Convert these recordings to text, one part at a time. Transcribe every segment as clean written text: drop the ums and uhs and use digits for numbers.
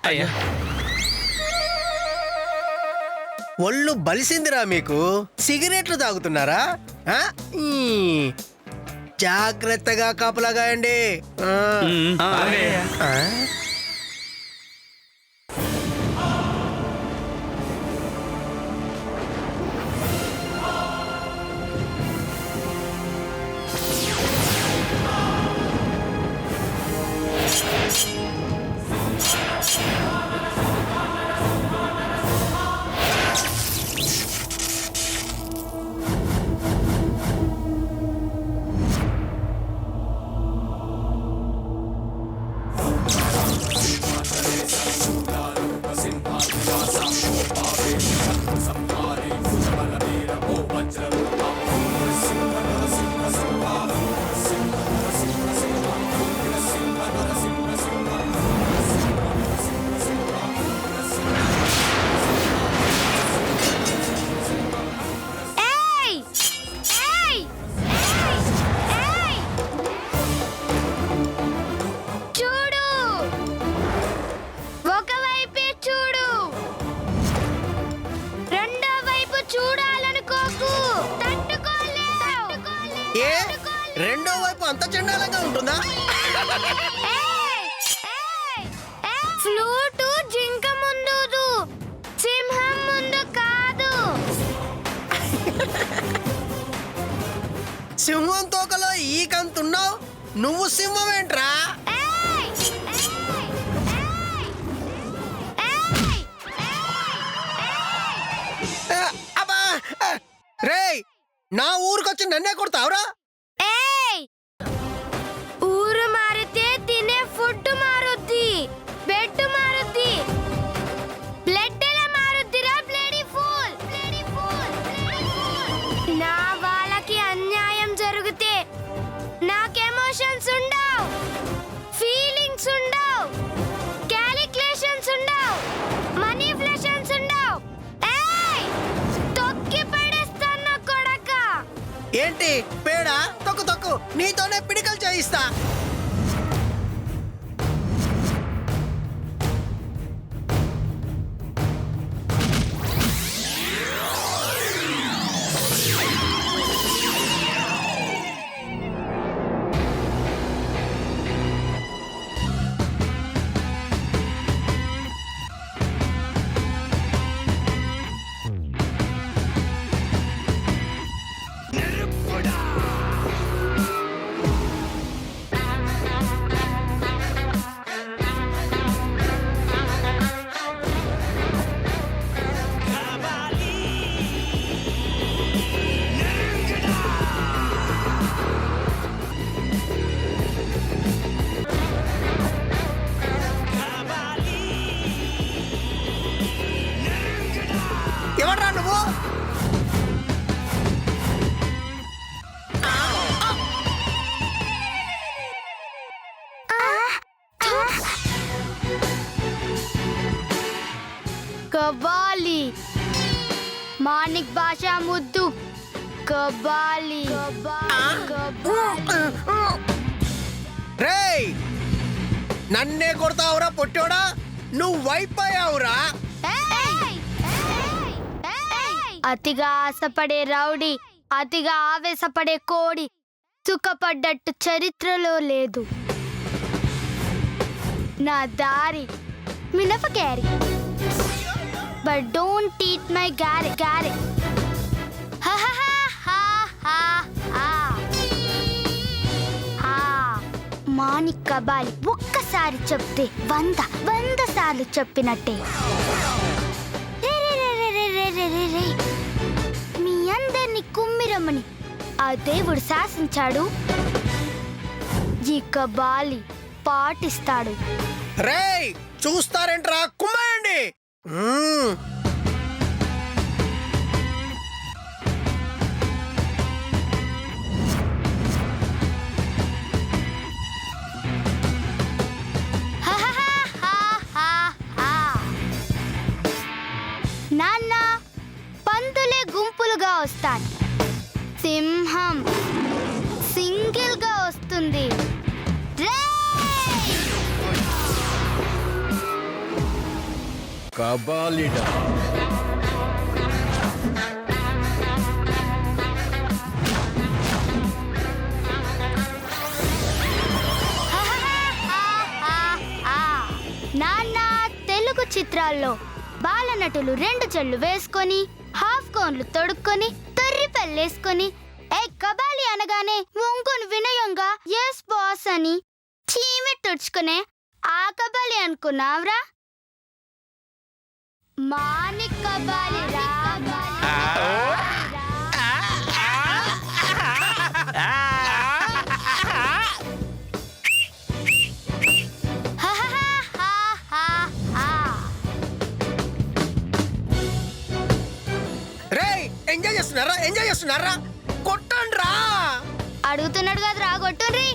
అయ్యా, ఒళ్ళు బలిసిందిరా మీకు. సిగరెట్లు తాగుతున్నారా? జాగ్రత్తగా కాపలాగాయండి. రెండో వైపు అంత చండాలంగా ఉంటుందా? ఫ్లూటు జింక ముందు, సింహం ముందు కాదు. సింహం తోకలో ఈకంతున్నావు, నువ్వు సింహం ఏంట్రా? అబ్బా రేయ్, నా ఊరికొచ్చి నన్నే కొడతావురా? ఊరు మారితే తినే ఫుడ్ మారుద్ది, బెడ్ మారుద్ది, బ్లడ్ ఎలా మారుద్దిరా? Bloody fool. నా వాళ్ళకి అన్యాయం జరిగితే నాకు ఎమోషన్స్ ఉండవు, ఫీలింగ్స్ ఉండవు, క్యాలిక్యులేషన్స్ ఉండవు, మనీఫ్లేషన్స్ ఉండవు. తొక్కి పడేస్తాను కొడక. ఏంటి పేడా? తొక్కు తొక్కు, నీతోనే పిడికలు చేయిస్తా. ఎవడ్రా నువ్వు? కబాలి, మానిక్ భాష ముద్దు. కబాలి. రేయ్, నన్నే కొడతావురా పొట్టోడా? నువ్వు వైపోయావురా. అతిగా ఆశపడే రౌడీ, అతిగా ఆవేశపడే కోడి సుఖపడ్డట్టు చరిత్రలో లేదు. నా దారి మినప బట్ డోంట్ ఈట్ మై గారి. మానిక్ కబాలి ఒక్కసారి చెప్తే 100 సార్లు చెప్పినట్టే. మీ అందరినీ కుమ్మిరమ్మని ఆ దేవుడు శాసించాడు. ఈ కబాలి పాటిస్తాడు. రేయ్, చూస్తారేంట్రా? కుమ్మేయండి. ఉంది. రేయ్! కబాలిడా నాన్న తెలుగు చిత్రాల్లో బాలనటులు 2 జళ్ళు వేసుకొని హాఫ్ గౌన్లు తొడుక్కొని తర్రి పెళ్ళేసుకొని ఏ కబాలి అనగానే వంగుని వినయంగా ఎస్ బాస్ అని చీమి తుడుచుకునే ఆ కబాలి అనుకున్నావురా? మానిక్ కబాలి రా. రేయ్ ఎంజాయ్ చేస్తున్నారా కొట్టండి రా. అడుగుతున్నాడు కదా రా, కొట్టుండ్రి.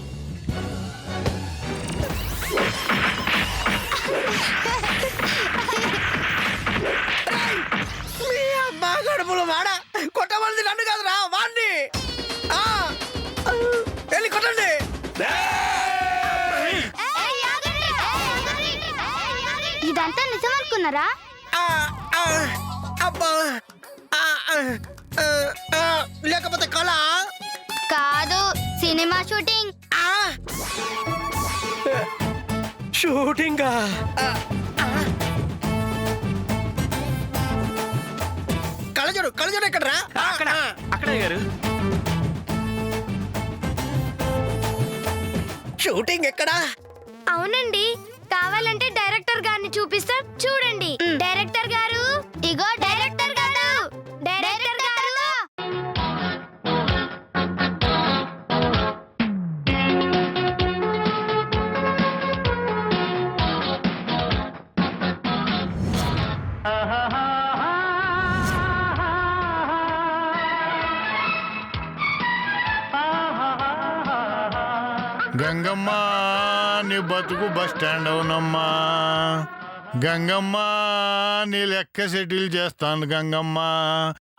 మీ అమ్మా గడుపులు మాడ కొట్టవలసి నన్ను కాదురా వాణ్ణి. వెళ్ళి కొట్టండి. ఇదంతా నిజం అనుకున్నారా? అబ్బా లేకపోతే కళ కాదు, సినిమా షూటింగ్. షూటింగా? కళజోడు ఎక్కడరా? అక్కడ గారు. షూటింగ్ ఎక్కడా? అవునండి, కావాలంటే డైరెక్టర్ గారిని చూపిస్తాం, చూడండి. డైరెక్టర్ గారు, ఇగో డైరెక్టర్ గారు. డైరెక్టర్ గారు, గంగమ్మ నీ బతుకు బస్ స్టాండ్ అవునమ్మా. గంగమ్మ నీ లెక్క సెటిల్ చేస్తాను గంగమ్మ.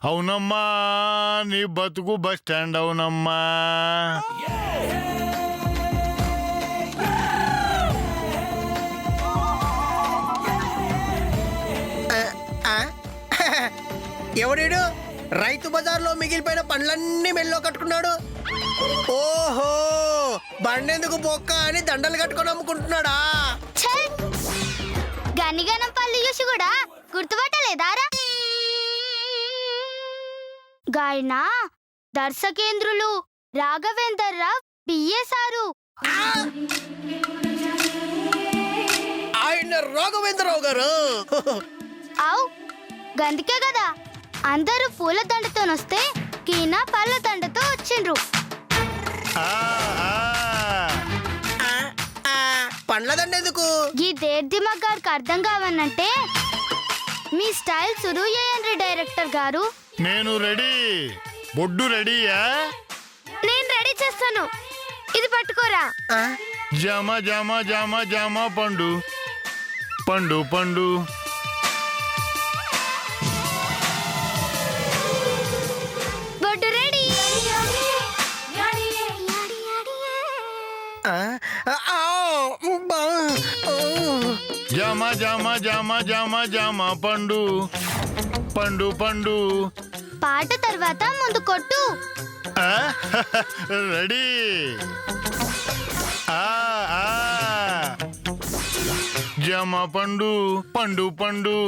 అవునమ్మా నీ బతుకు బస్ స్టాండ్ అవునమ్మా. ఎవడీడు? రైతు బజార్లో మిగిలిపోయిన పండ్లన్నీ మెల్లో కట్టుకున్నాడు. ఓహో, బండెందుకు బొక్క అని దండలు కట్టుకొని అమ్ముకుంటున్నాడా? గనిగనం పళ్ళు చూసి కూడా గుర్తుపట్టలేదారా? గాయన దర్శకేంద్రులు రాఘవేందర్ రావు బిఏసారు. ఆయన రాఘవేంద్రరావు గారు? అవు గందుకే కదా అందరూ పూల దండతో వస్తే కీనా పళ్ళ దండతో వచ్చిండ్రు. పండ్ల దండెందుకు? ఈ దేర్దిమా గారికి అర్థం కావనంటే మీ స్టైల్ సురు చేయండి డైరెక్టర్ గారు. నేను రెడీ. బొడ్డు రెడీయా? నేను రెడీ చేస్తాను, ఇది పట్టుకోరా. జామ జామ జామ జామ పండు పండు పండు. బొడ్డు రెడీ. జామ జామ జామ జామ జామ పండు పండు పండు. పాట తర్వాత ముందు కొట్టు. రెడీ. జామ పండు పండు పండు.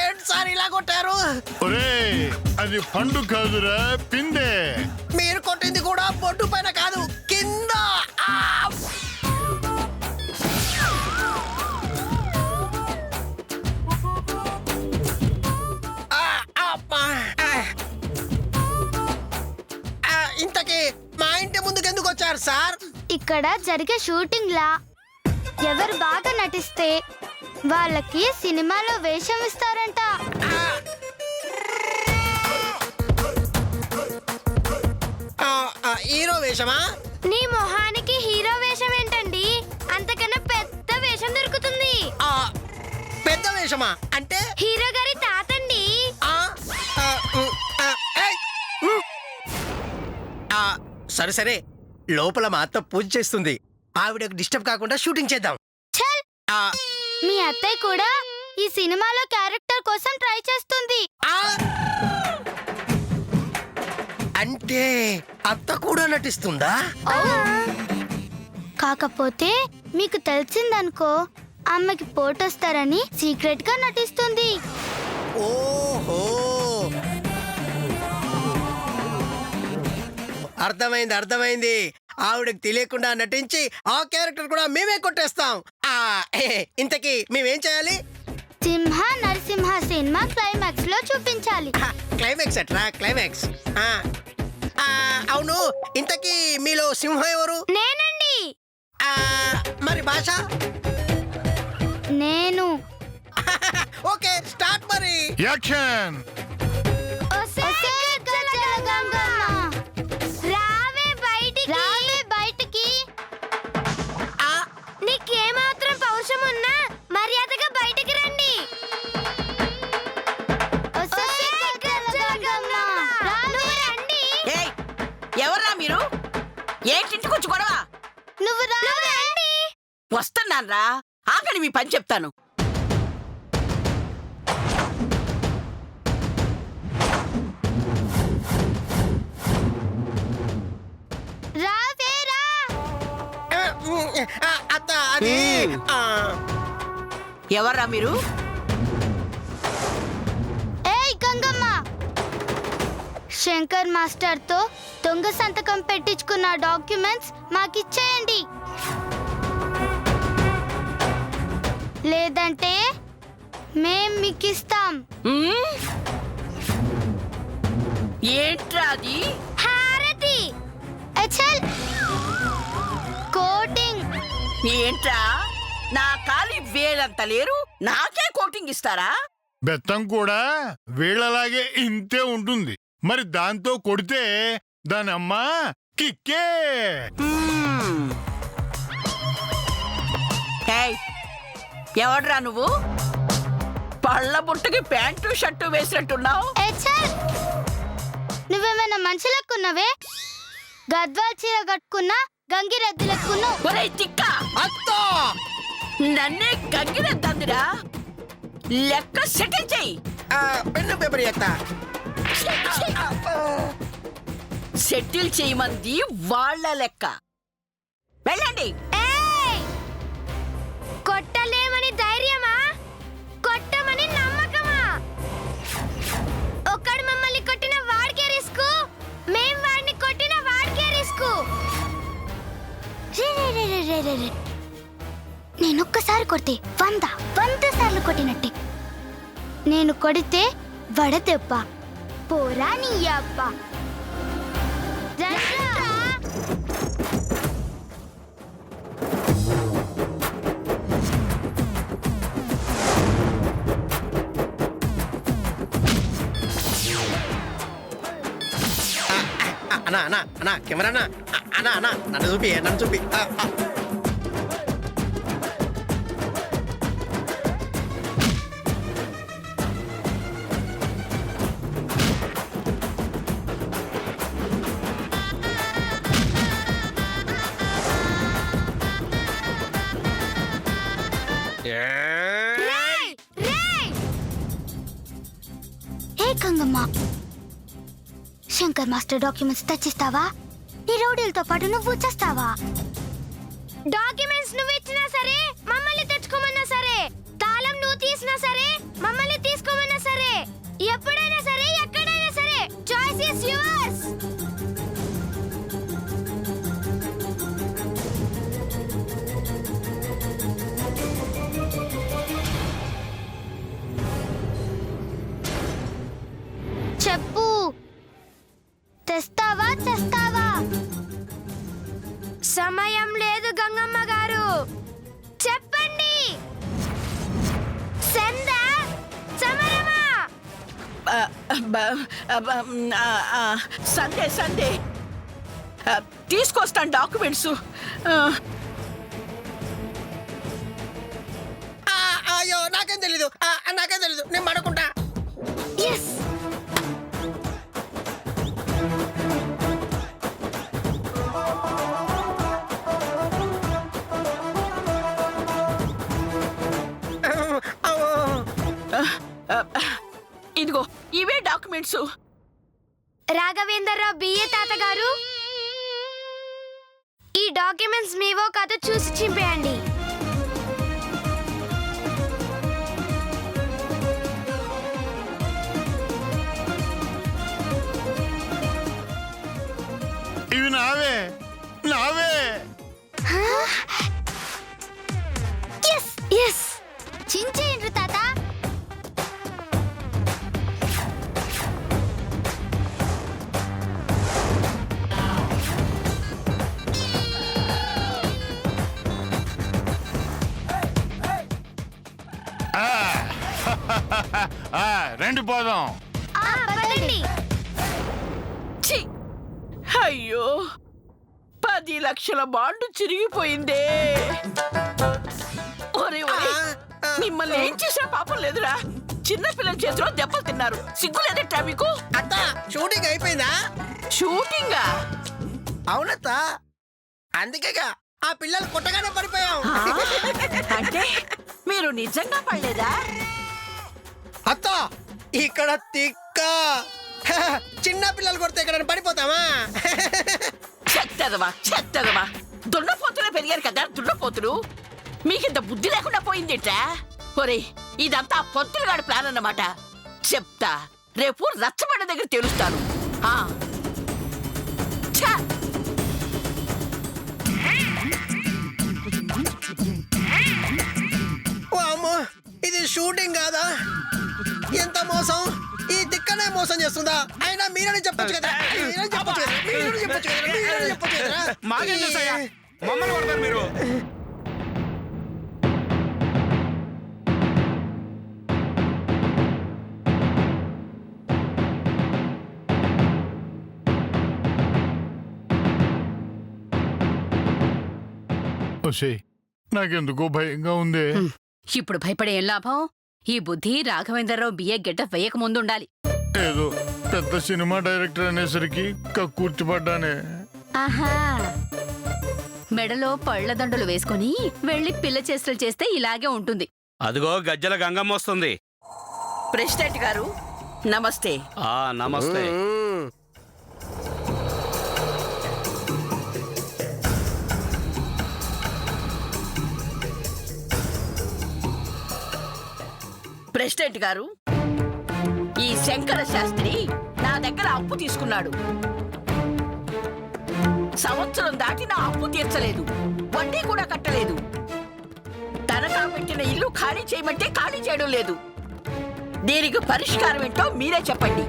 ఏంటి సార్ ఇలా కొట్టారు? ఒరే అది పండు కాదురా, పిందే. మీరు కొట్టింది కూడా బొడ్డు పైన కాదు, కింద. ఇంతకీ మా ఇంటి ముందుకు ఎందుకు వచ్చారు సార్? ఇక్కడ జరిగే షూటింగ్ లా ఎవరు బాగా నటిస్తే వాళ్ళకి సినిమాలో వేషం ఇస్తారంట. హీరో వేషమా? నీ మొహానికి హీరో వేషం ఏంటండి? అంతకన్నా పెద్ద వేషం దొరుకుతుంది. ఆ, పెద్ద వేషమా అంటే? హీరో గారి తాతండి. ఆ, ఆ, ఆ, ఏయ్, ఆ, సరే సరే, లోపల మా అత్త పూజ చేస్తుంది. ఆవిడకు డిస్టర్బ్ కాకుండా షూటింగ్ చేద్దాం. చల్, ఆ, మీ అత్తయ్య కూడా ఈ సినిమాలో క్యారెక్టర్ కోసం ట్రై చేస్తుంది. ఆ, అంటే అత్త కూడా నటిస్తుందా? కాకపోతే మీకు తెలిసిందనుకో, అమ్మకి పోటొస్తారని సీక్రెట్ గా నటిస్తుంది. ఓహో, అర్థమైంది అర్థమైంది. ఆవిడకి తెలియకుండా నటించి ఆ క్యారెక్టర్ కూడా మేమే కొట్టేస్తాం. ఇంతకీ మేమేం చేయాలి? సింహ నరసింహ సినిమా క్లైమాక్స్ లో చూపించాలి. క్లైమాక్స్ అట్రా, క్లైమాక్స్. అవును, ఇంతకీ మీలో సింహం ఎవరు? నేనండి. మరి భాష? నేను. ఓకే, స్టార్ట్ మరి. యాక్షన్. రావే బయటికి. నీకేమాత్రం పౌరుషం ఉన్నా మర్యాదగా బయటికి రండి. ఎవర్రా మీరు? ఏంటింటికి వచ్చి గొడవ? నువ్వు రండి. వస్తున్నాన్రా, ఆగని మీ పని చెప్తాను. రావేరా. అత్త అది. ఎవర్రా మీరు? ఏయ్ గంగమ్మ, శంకర్ మాస్టర్ తో దొంగ సంతకం పెట్టించుకున్న డాక్యుమెంట్స్ మాకిచ్చేయండి, లేదంటే మేం మీకిస్తాం. ఏంట్రా అది? హారతి. అచల్ కోటింగ్. ఏంట్రా, నా కాలి వేలంత లేరు, నాకే కోటింగ్ ఇస్తారా? బెత్తం కూడా వీళ్ళలాగే ఇంతే ఉంటుంది. మరి దాంతో కొడితే దాని అమ్మ కిక్కే. ఎవడ్రా నువ్వు? పళ్ళ బుట్టకి ప్యాంటు షర్టు వేసినట్టున్నావు. నువ్వేమైనా మంచి లెక్కున్నావే? గద్వాల్ చీర కట్టుకున్నా గంగిరెద్దు లెక్కున్నావు. ఒరే తిక్క, అత్త నన్నే గంగిరెద్దందిరా. లెక్క సెటిల్ చెయ్యి. పెన్ను పేపర్ ఎత్త. సెటిల్ చేయమంది వాళ్ళ లెక్క. వెళ్ళండి. కొట్టలేమని ధైర్యమా, కొట్టమని నమ్మకమా? ఒక్కడు మమ్మల్ని కొట్టిన వాడికే రిస్క్, మేం వాడిని కొట్టిన వాడికే రిస్క్. నేనొక్కసారి కొడితే 100 సార్లు కొట్టినట్టే. నేను కొడితే వడదెబ్బ, పోరా నీ అబ్బ. అన్నా కెమెరా అన్నా నన్ను చూపి. గంగమ్మ, శంకర్ మాస్టర్ డాక్యుమెంట్స్ తెచ్చిస్తావా? నీ రౌడీలతో పాటు నువ్వు చేస్తావా? డాక్యుమెంట్స్ నువ్వు ఇచ్చినా సరే, మమ్మల్ని తెచ్చుకోమన్నా సరే, తాళం నువ్వు తీసినా సరే, మమ్మల్ని తీసుకోమన్నా సరే, ఎప్పుడైనా సరే, ఎక్కడైనా సరే, చాయిస్ ఇస్ యువర్స్. చెప్పు, తెస్తావా తెస్తావా? సమయం లేదు గంగమ్మ గారు, చెప్పండి. సందా సమరమా? సందే తీసుకొస్తాను డాక్యుమెంట్స్. అయ్యో నాకేం తెలీదు, నేను పడుకుంటా. ఎస్. ఇదిగో ఇవే డాక్యుమెంట్స్. రాఘవేంద్రరావు బిఏ తాతగారు, ఈ డాక్యుమెంట్స్ మీవో కథ చూసి చింపేయండి. ఇవి నావే. ఎస్ ఎస్, చించేయండి తాత. రెండు పోదాం. పదండి. ఛీ! అయ్యో, 10 లక్షల బాండు చిరిగిపోయిందే. ఒరే ఒరే, మిమ్మల్ని ఏం చేసినా పాపం లేదురా. చిన్న పిల్లల చేతిలో దెబ్బలు తిన్నారు. సిగ్గు లేదట్టా మీకు? అత్త షూటింగ్ అయిపోయిందా? షూటింగా? అవునత్త, అందుకేగా ఆ పిల్లలు కొట్టగానే పడిపోయాం. అంటే మీరు నిజంగా పడలేదా? అత్త ఇక్కడ తిక్క, చిన్న పిల్లలు కొడితే ఇక్కడ పడిపోతామా? చెత్తదవా దున్నపోతులే పెరిగారు కదా దున్నపోతులు. మీకింత బుద్ధి లేకుండా పోయిందిట్రా. ఒరే, ఇదంతా పొత్తులుగాడి ప్లాన్ అన్నమాట. చెప్తా, రేపు రచ్చబండ దగ్గర తెలుస్తాను. అమ్మో, ఇది షూటింగ్ కాదా? ఎంత మోసం! ఈ తిక్కనే మోసం చేస్తుందా? అయినా మీరని చెప్పొచ్చు కదా. మాకేం తెలుసయ్యా, మమ్మల్ని కొడతారు మీరు. నాకెందుకో భయంగా ఉంది. ఇప్పుడు భయపడే ఏం లాభం? ఈ బుద్ధి రాఘవేంద్రరావు బిఏ గెటప్ వేయక ముందు ఉండాలి. ఏదో పెద్ద సినిమా డైరెక్టర్ అనేసరికి కూర్చిపడ్డానే. ఆహా, మెడలో పళ్ల దండలు వేసుకుని వెళ్లి పిల్ల చేష్టలు చేస్తే ఇలాగే ఉంటుంది. అదిగో గజ్జల గంగమ్మ వస్తుంది. ప్రెసిడెంట్ గారు నమస్తే. నమస్తే. ప్రెసిడెంట్ గారు, ఈ శంకర శాస్త్రి నా దగ్గర అప్పు తీసుకున్నాడు. సంవత్సరం దాటి నా అప్పు తీర్చలేదు, వడ్డీ కూడా కట్టలేదు. తనఖా పెట్టిన ఇల్లు ఖాళీ చేయమంటే ఖాళీ చేయడం లేదు. దీనికి పరిష్కారం ఏంటో మీరే చెప్పండి.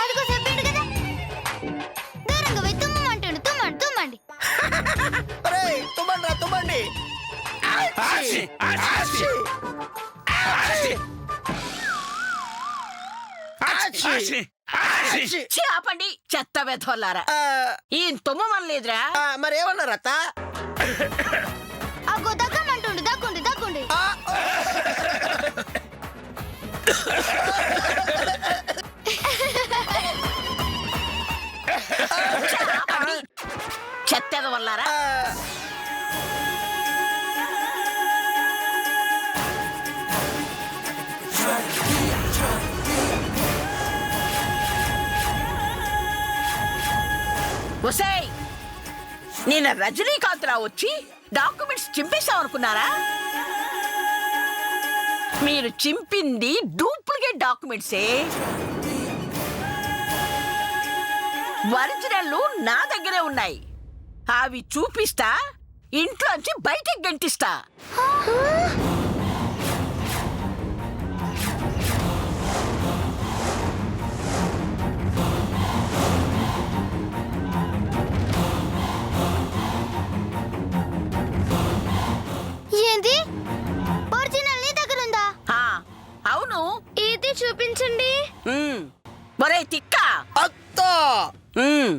అదిగో చెప్పండి కదా, దూరంగా పోయి తుమ్మంటాడు. తుమ్మండి. తుమ్మండి. ఆపండి చెత్త వెధవల్లారా. ఈయన తుమ్మమనలేదురా. మరేమన్నారు అత్త? అగో దగ్గమంటుండు. దక్కుండి. చెత్త వల్లారా. ఒసేయ్, నేను రజనీకాంత్ రావు వచ్చి డాక్యుమెంట్స్ చింపేశామనుకున్నారా? మీరు చింపింది డూప్లికేట్ డాక్యుమెంట్సే. ఒరిజినల్ నా దగ్గరే ఉన్నాయి. అవి చూపిస్తా, ఇంట్లోంచి బయటికి గంటిస్తా. ఏంది? ఒరిజినల్ నీ దగ్గర ఉందా? అవును. ఇది చూపించండి. ఒరే తిక్క అత్త ఉమ్.